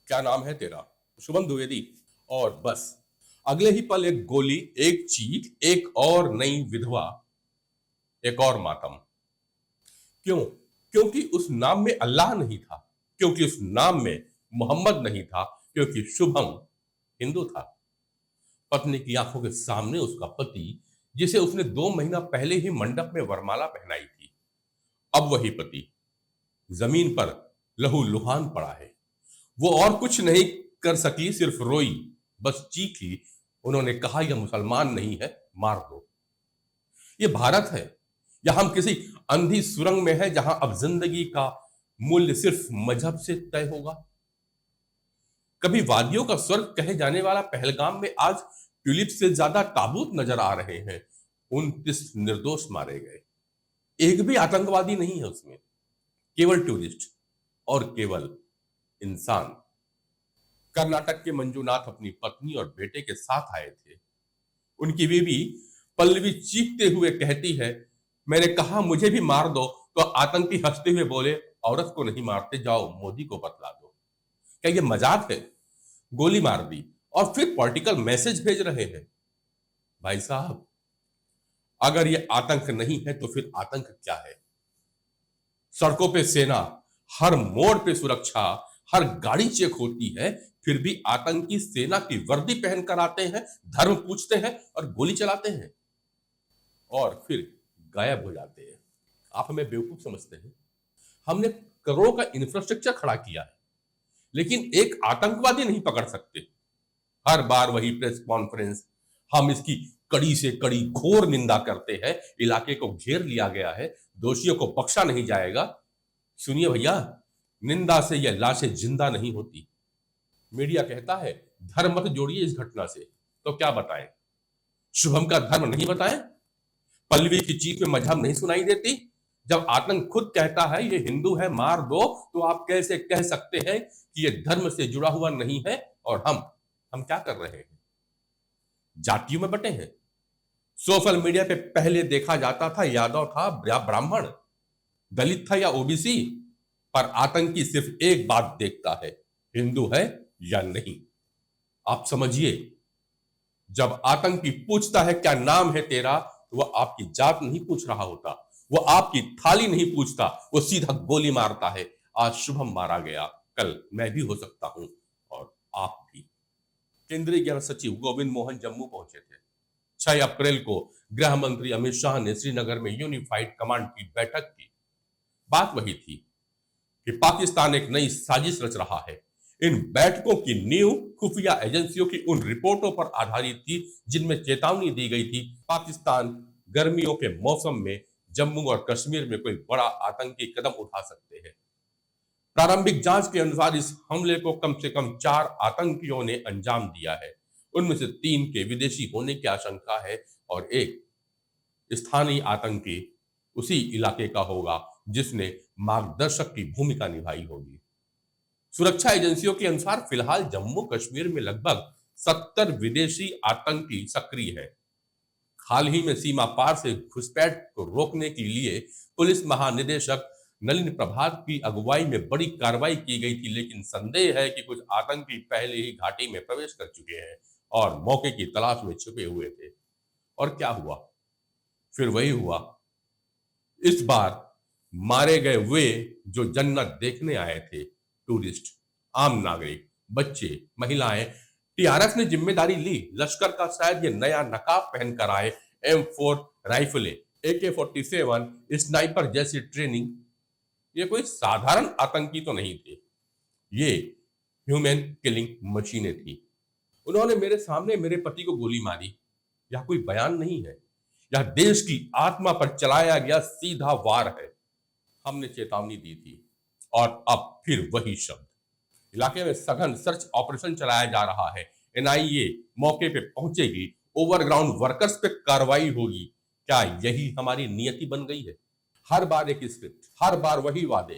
क्या नाम है तेरा? शुभम द्विवेदी। और बस अगले ही पल एक गोली, एक चीख, एक और नई विधवा, एक और मातम। क्यों? क्योंकि उस नाम में अल्लाह नहीं था, क्योंकि उस नाम में मोहम्मद नहीं था, क्योंकि शुभम हिंदू था। पत्नी की आंखों के सामने उसका पति, जिसे उसने 2 महीना पहले ही मंडप में वरमाला पहनाई थी, अब वही पति जमीन पर लहूलुहान पड़ा है। वो और कुछ नहीं कर सकी, सिर्फ रोई, बस चीखी। उन्होंने कहा, यह मुसलमान नहीं है, मार दो। ये भारत है या हम किसी अंधी सुरंग में है जहां अब जिंदगी का मूल्य सिर्फ मजहब से तय होगा? कभी वादियों का स्वर्ग कहे जाने वाला पहलगाम में आज ट्यूलिप से ज्यादा ताबूत नजर आ रहे हैं। 29 निर्दोष मारे गए, एक भी आतंकवादी नहीं है उसमें, केवल टूरिस्ट और केवल इंसान। कर्नाटक के मंजूनाथ अपनी पत्नी और बेटे के साथ आए थे। उनकी बीवी पल्लवी चीखते हुए कहती है, मैंने कहा मुझे भी मार दो, तो आतंकी हंसते हुए बोले, औरत को नहीं मारते, जाओ मोदी को बतला दो। क्या ये मजाक है? गोली मार दी और फिर पॉलिटिकल मैसेज भेज रहे हैं। भाई साहब, अगर ये आतंक नहीं है तो फिर आतंक क्या है? सड़कों पे सेना, हर मोड़ पे सुरक्षा, हर गाड़ी चेक होती है, फिर भी आतंकी सेना की वर्दी पहनकर आते हैं, धर्म पूछते हैं और गोली चलाते हैं और फिर गायब हो जाते हैं। आप हमें बेवकूफ समझते हैं? हमने करोड़ों का इंफ्रास्ट्रक्चर खड़ा किया है, लेकिन एक आतंकवादी नहीं पकड़ सकते। हर बार वही प्रेस कॉन्फ्रेंस। हम इसकी कड़ी से कड़ी घोर निंदा करते हैं। इलाके को घेर लिया गया है, दोषियों को बख्शा नहीं जाएगा। सुनिए भैया, निंदा से यह लाशें जिंदा नहीं होती। मीडिया कहता है धर्म मत जोड़िए इस घटना से, तो क्या बताएं? शुभम का धर्म नहीं बताएं? पल्लवी की चीख में मजहब नहीं सुनाई देती? जब आतंक खुद कहता है ये हिंदू है, मार दो, तो आप कैसे कह सकते हैं कि ये धर्म से जुड़ा हुआ नहीं है? और हम क्या कर रहे हैं? जातियों में बटे हैं। सोशल मीडिया पे पहले देखा जाता था यादव था या ब्राह्मण, दलित था या ओबीसी, पर आतंकी सिर्फ एक बात देखता है, हिंदू है या नहीं। आप समझिए, जब आतंकी पूछता है क्या नाम है तेरा, तो वह आपकी जात नहीं पूछ रहा होता, वो आपकी थाली नहीं पूछता, वो सीधा गोली मारता है। आज शुभम मारा गया, कल मैं भी हो सकता हूं और आप भी। केंद्रीय गृह सचिव गोविंद मोहन जम्मू पहुंचे थे। 6 अप्रैल को गृह मंत्री अमित शाह ने श्रीनगर में यूनिफाइड कमांड की बैठक की। बात वही थी कि पाकिस्तान एक नई साजिश रच रहा है। इन बैठकों की नींव खुफिया एजेंसियों की उन रिपोर्टों पर आधारित थी जिनमें चेतावनी दी गई थी पाकिस्तान गर्मियों के मौसम में जम्मू और कश्मीर में कोई बड़ा आतंकी कदम उठा सकते हैं। प्रारंभिक जांच के अनुसार इस हमले को कम से कम 4 आतंकियों ने अंजाम दिया है। उनमें से 3 के विदेशी होने की आशंका है और एक स्थानीय आतंकी उसी इलाके का होगा जिसने मार्गदर्शक की भूमिका निभाई होगी। सुरक्षा एजेंसियों के अनुसार फिलहाल जम्मू कश्मीर में लगभग 70 विदेशी आतंकी सक्रिय हैं। हाल ही में सीमा पार से घुसपैठ को रोकने के लिए पुलिस महानिदेशक नलिन प्रभात की अगुवाई में बड़ी कार्रवाई की गई थी, लेकिन संदेह है कि कुछ आतंकी पहले ही घाटी में प्रवेश कर चुके हैं और मौके की तलाश में छुपे हुए थे। और क्या हुआ? फिर वही हुआ। इस बार मारे गए वे जो जन्नत देखने आए थे, टूरिस्ट, आम नागरिक, बच्चे, महिलाएं। टीआरएफ ने जिम्मेदारी ली। लश्कर का शायद ये नया नकाब पहनकर आए, M4 राइफलें, AK-47, स्नाइपर जैसी ट्रेनिंग। ये कोई साधारण आतंकी तो नहीं थे, ये ह्यूमन किलिंग मशीनें थी। उन्होंने मेरे सामने मेरे पति को गोली मारी। यह कोई बयान नहीं है, यह देश की आत्मा पर चलाया गया सीधा वार है। हमने चेतावनी दी थी और अब फिर वही शब्द। इलाके में सघन सर्च ऑपरेशन चलाया जा रहा है। एनआईए मौके पे पहुंचेगी, ओवरग्राउंड वर्कर्स पे कार्रवाई होगी। क्या यही हमारी नियति बन गई है? हर बार एक स्क्रिप्ट, हर बार वही वादे।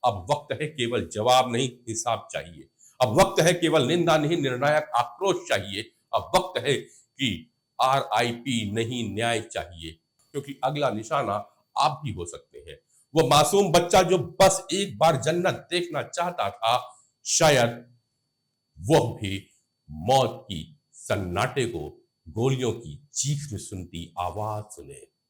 अब वक्त है केवल जवाब नहीं, हिसाब चाहिए। अब वक्त है केवल निंदा नहीं, निर्णायक आक्रोश चाहिए। अब वक्त है कि RIP नहीं, न्याय चाहिए, क्योंकि अगला निशाना आप भी हो सकते हैं। वो मासूम बच्चा जो बस एक बार जन्नत देखना चाहता था, शायद वह भी मौत की सन्नाटे को गोलियों की चीख में सुनती आवाज सुने।